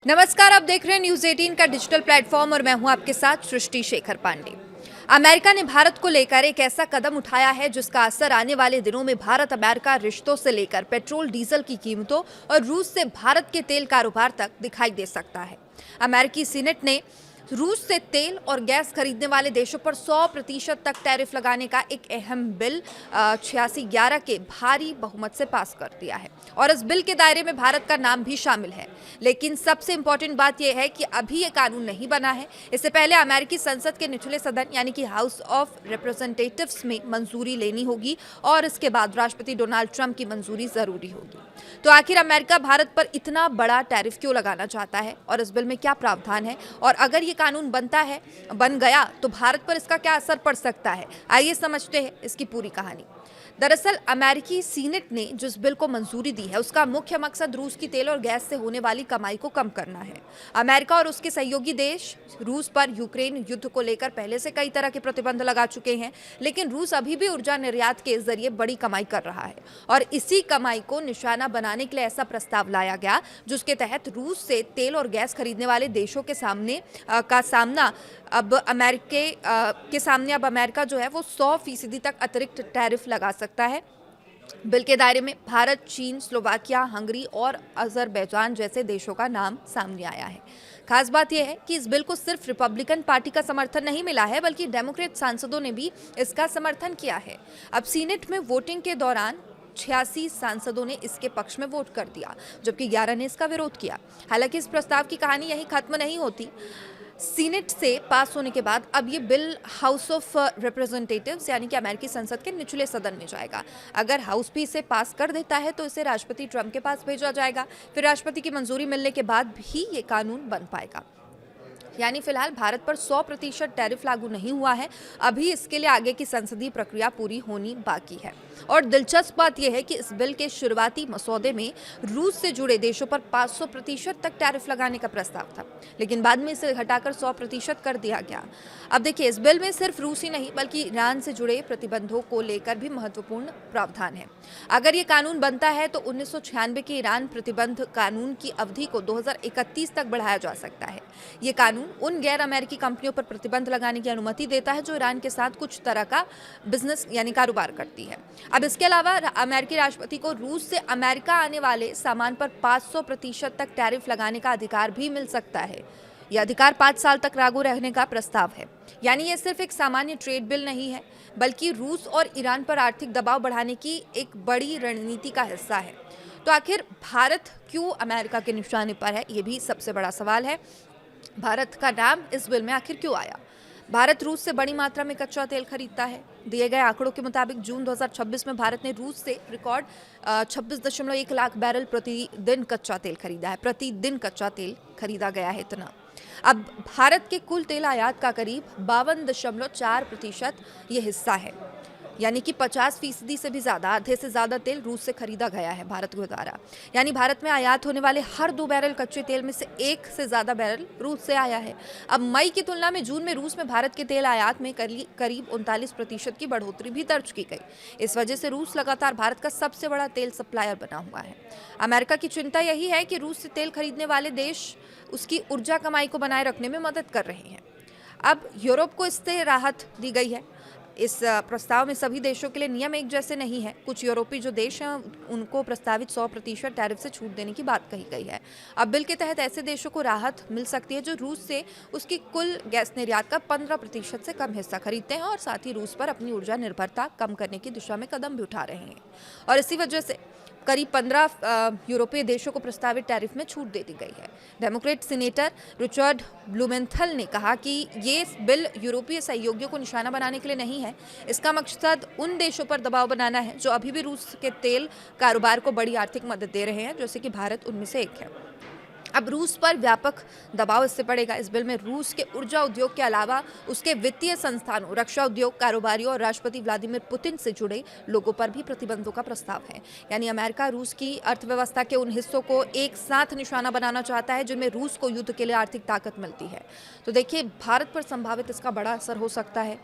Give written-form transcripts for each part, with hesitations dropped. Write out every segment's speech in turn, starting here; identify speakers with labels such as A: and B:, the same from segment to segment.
A: नमस्कार, आप देख रहे हैं न्यूज 18 का डिजिटल प्लेटफॉर्म और मैं हूं आपके साथ सृष्टि शेखर पांडे। अमेरिका ने भारत को लेकर एक ऐसा कदम उठाया है जिसका असर आने वाले दिनों में भारत अमेरिका रिश्तों से लेकर पेट्रोल डीजल की कीमतों और रूस से भारत के तेल कारोबार तक दिखाई दे सकता है। अमेरिकी सीनेट ने रूस से तेल और गैस खरीदने वाले देशों पर 100% तक टैरिफ लगाने का एक अहम बिल 86-11 के भारी बहुमत से पास कर दिया है और इस बिल के दायरे में भारत का नाम भी शामिल है। लेकिन सबसे इंपॉर्टेंट बात यह है कि अभी ये कानून नहीं बना है। इससे पहले अमेरिकी संसद के निचले सदन यानी कि हाउस ऑफ रिप्रेजेंटेटिव्स में मंजूरी लेनी होगी और इसके बाद राष्ट्रपति डोनाल्ड ट्रंप की मंजूरी जरूरी होगी। तो आखिर अमेरिका भारत पर इतना बड़ा टैरिफ क्यों लगाना चाहता है और इस बिल में क्या प्रावधान है, और अगर ये कानून बन गया तो भारत पर इसका क्या असर पड़ सकता है, आइए समझते हैं इसकी पूरी कहानी। दरअसल अमेरिकी सीनेट ने जिस बिल को मंजूरी दी है उसका मुख्य मकसद रूस की तेल और गैस से होने वाली कमाई को कम करना है। अमेरिका और उसके सहयोगी देश रूस पर यूक्रेन युद्ध को लेकर पहले से कई तरह के प्रतिबंध लगा चुके हैं, लेकिन रूस अभी भी ऊर्जा निर्यात के जरिए बड़ी कमाई कर रहा है और इसी कमाई को निशाना बनाने के लिए ऐसा प्रस्ताव लाया गया जिसके तहत रूस से तेल और गैस खरीदने वाले देशों के सामना अब अमेरिका जो है वो 100% तक अतिरिक्त टैरिफ लगा सकता है। बिल के दायरे में भारत, चीन, स्लोवाकिया, हंगरी और अजरबैजान जैसे देशों का नाम सामने आया है। खास बात यह है कि इस बिल को सिर्फ रिपब्लिकन पार्टी का समर्थन नहीं मिला है बल्कि डेमोक्रेट सांसदों ने भी इसका समर्थन किया है। अब सीनेट में वोटिंग के दौरान 86 सांसदों ने इसके पक्ष में वोट कर दिया जबकि 11 ने इसका विरोध किया। हालांकि इस प्रस्ताव की कहानी यही खत्म नहीं होती। सीनेट से पास होने के बाद अब ये बिल हाउस ऑफ रिप्रेजेंटेटिव्स यानी कि अमेरिकी संसद के निचले सदन में जाएगा। अगर हाउस भी इसे पास कर देता है तो इसे राष्ट्रपति ट्रंप के पास भेजा जाएगा। फिर राष्ट्रपति की मंजूरी मिलने के बाद भी ये कानून बन पाएगा। यानी फिलहाल भारत पर 100% टैरिफ लागू नहीं हुआ है। अभी इसके लिए आगे की संसदीय प्रक्रिया पूरी होनी बाकी है। और दिलचस्प बात यह है कि इस बिल के शुरुआती मसौदे में रूस से जुड़े देशों पर 500% तक टैरिफ लगाने का प्रस्ताव था, लेकिन बाद में इसे घटाकर 100% कर दिया गया। अब देखिए, इस बिल में सिर्फ रूस ही नहीं बल्कि ईरान से जुड़े प्रतिबंधों को लेकर भी महत्वपूर्ण प्रावधान है। अगर ये कानून बनता है तो 1996 के ईरान प्रतिबंध कानून की अवधि को 2031 तक बढ़ाया जा सकता है। ये कानून उन गैर अमेरिकी कंपनियों पर प्रतिबंध लगाने की अनुमति देता है जो ईरान के साथ कुछ तरह का बिजनेस यानी कारोबार करती है। अब इसके अलावा अमेरिकी राष्ट्रपति को रूस से अमेरिका आने वाले सामान पर 500% तक टैरिफ लगाने का अधिकार भी मिल सकता है। यह अधिकार 5 साल तक लागू रहने का प्रस्ताव है। यानी यह सिर्फ एक सामान्य ट्रेड बिल नहीं है बल्कि रूस और ईरान पर आर्थिक दबाव बढ़ाने की एक बड़ी रणनीति का हिस्सा है। तो आखिर भारत क्यों अमेरिका के निशाने पर है, ये भी सबसे बड़ा सवाल है। भारत का नाम इस बिल में आखिर क्यों आया? भारत रूस से बड़ी मात्रा में कच्चा तेल खरीदता है। दिए गए आंकड़ों के मुताबिक जून 2026 में भारत ने रूस से रिकॉर्ड 26.1 लाख बैरल प्रतिदिन कच्चा तेल खरीदा है। प्रतिदिन कच्चा तेल खरीदा गया है इतना। अब भारत के कुल तेल आयात का करीब 52.4% ये हिस्सा है, यानी कि 50% से भी ज्यादा, आधे से ज्यादा तेल रूस से खरीदा गया है भारत के द्वारा। यानी भारत में आयात होने वाले हर 2 बैरल कच्चे तेल में से 1 से ज्यादा बैरल रूस से आया है। अब मई की तुलना में जून में रूस में भारत के तेल आयात में करीब 39% की बढ़ोतरी भी दर्ज की गई। इस वजह से रूस लगातार भारत का सबसे बड़ा तेल सप्लायर बना हुआ है। अमेरिका की चिंता यही है कि रूस से तेल खरीदने वाले देश उसकी ऊर्जा कमाई को बनाए रखने में मदद कर रहे हैं। अब यूरोप को इससे राहत दी गई है। इस प्रस्ताव में सभी देशों के लिए नियम एक जैसे नहीं है। कुछ यूरोपीय जो देश हैं उनको प्रस्तावित 100% टैरिफ से छूट देने की बात कही गई है। अब बिल के तहत ऐसे देशों को राहत मिल सकती है जो रूस से उसकी कुल गैस निर्यात का 15% से कम हिस्सा खरीदते हैं और साथ ही रूस पर अपनी ऊर्जा निर्भरता कम करने की दिशा में कदम भी उठा रहे हैं। और इसी वजह से करीब 15 यूरोपीय देशों को प्रस्तावित टैरिफ में छूट दे दी गई है। डेमोक्रेट सीनेटर रिचर्ड ब्लूमेंथल ने कहा कि ये बिल यूरोपीय सहयोगियों को निशाना बनाने के लिए नहीं है। इसका मकसद उन देशों पर दबाव बनाना है जो अभी भी रूस के तेल कारोबार को बड़ी आर्थिक मदद दे रहे हैं, जैसे कि भारत उनमें से एक है। अब रूस पर व्यापक दबाव इससे पड़ेगा। इस बिल में रूस के ऊर्जा उद्योग के अलावा उसके वित्तीय संस्थानों, रक्षा उद्योग, कारोबारियों और राष्ट्रपति व्लादिमीर पुतिन से जुड़े लोगों पर भी प्रतिबंधों का प्रस्ताव है। यानी अमेरिका रूस की अर्थव्यवस्था के उन हिस्सों को एक साथ निशाना बनाना चाहता है जिनमें रूस को युद्ध के लिए आर्थिक ताकत मिलती है। तो देखिए, भारत पर संभावित इसका बड़ा असर हो सकता है।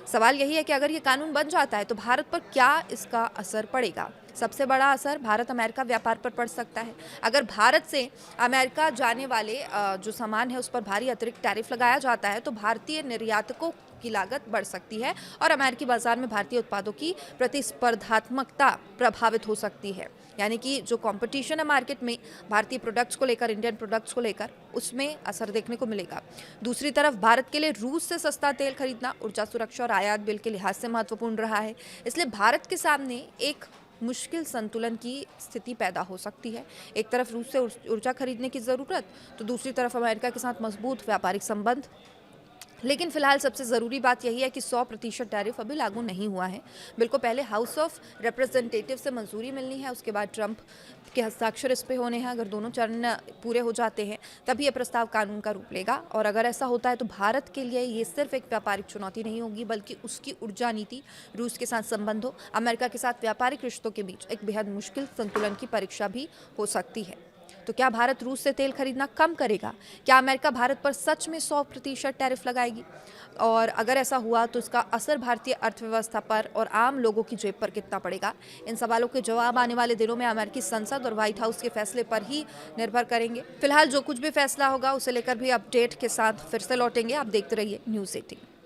A: सवाल यही है कि अगर ये कानून बन जाता है तो भारत पर क्या इसका असर पड़ेगा। सबसे बड़ा असर भारत अमेरिका व्यापार पर पड़ सकता है। अगर भारत से अमेरिका जाने वाले जो सामान है उस पर भारी अतिरिक्त टैरिफ लगाया जाता है तो भारतीय निर्यातकों की लागत बढ़ सकती है और अमेरिकी बाजार में भारतीय उत्पादों की प्रतिस्पर्धात्मकता प्रभावित हो सकती है। यानी कि जो कंपटीशन है मार्केट में भारतीय प्रोडक्ट्स को लेकर, इंडियन प्रोडक्ट्स को लेकर, उसमें असर देखने को मिलेगा। दूसरी तरफ भारत के लिए रूस से सस्ता तेल खरीदना ऊर्जा सुरक्षा और आयात बिल के लिहाज से महत्वपूर्ण रहा है। इसलिए भारत के सामने एक मुश्किल संतुलन की स्थिति पैदा हो सकती है। एक तरफ रूस से ऊर्जा खरीदने की ज़रूरत, तो दूसरी तरफ अमेरिका के साथ मजबूत व्यापारिक संबंध। लेकिन फिलहाल सबसे ज़रूरी बात यही है कि 100% टैरिफ अभी लागू नहीं हुआ है। बिल को पहले हाउस ऑफ रिप्रेजेंटेटिव से मंजूरी मिलनी है, उसके बाद ट्रंप के हस्ताक्षर इस पे होने हैं। अगर दोनों चरण पूरे हो जाते हैं तभी ये प्रस्ताव कानून का रूप लेगा। और अगर ऐसा होता है तो भारत के लिए ये सिर्फ एक व्यापारिक चुनौती नहीं होगी, बल्कि उसकी ऊर्जा नीति, रूस के साथ संबंधों, अमेरिका के साथ व्यापारिक रिश्तों के बीच एक बेहद मुश्किल संतुलन की परीक्षा भी हो सकती है। तो क्या भारत रूस से तेल खरीदना कम करेगा? क्या अमेरिका भारत पर सच में 100% टैरिफ लगाएगी? और अगर ऐसा हुआ तो इसका असर भारतीय अर्थव्यवस्था पर और आम लोगों की जेब पर कितना पड़ेगा? इन सवालों के जवाब आने वाले दिनों में अमेरिकी संसद और व्हाइट हाउस के फैसले पर ही निर्भर करेंगे। फिलहाल जो कुछ भी फैसला होगा उसे लेकर भी अपडेट के साथ फिर से लौटेंगे। आप देखते रहिए न्यूज़ 18।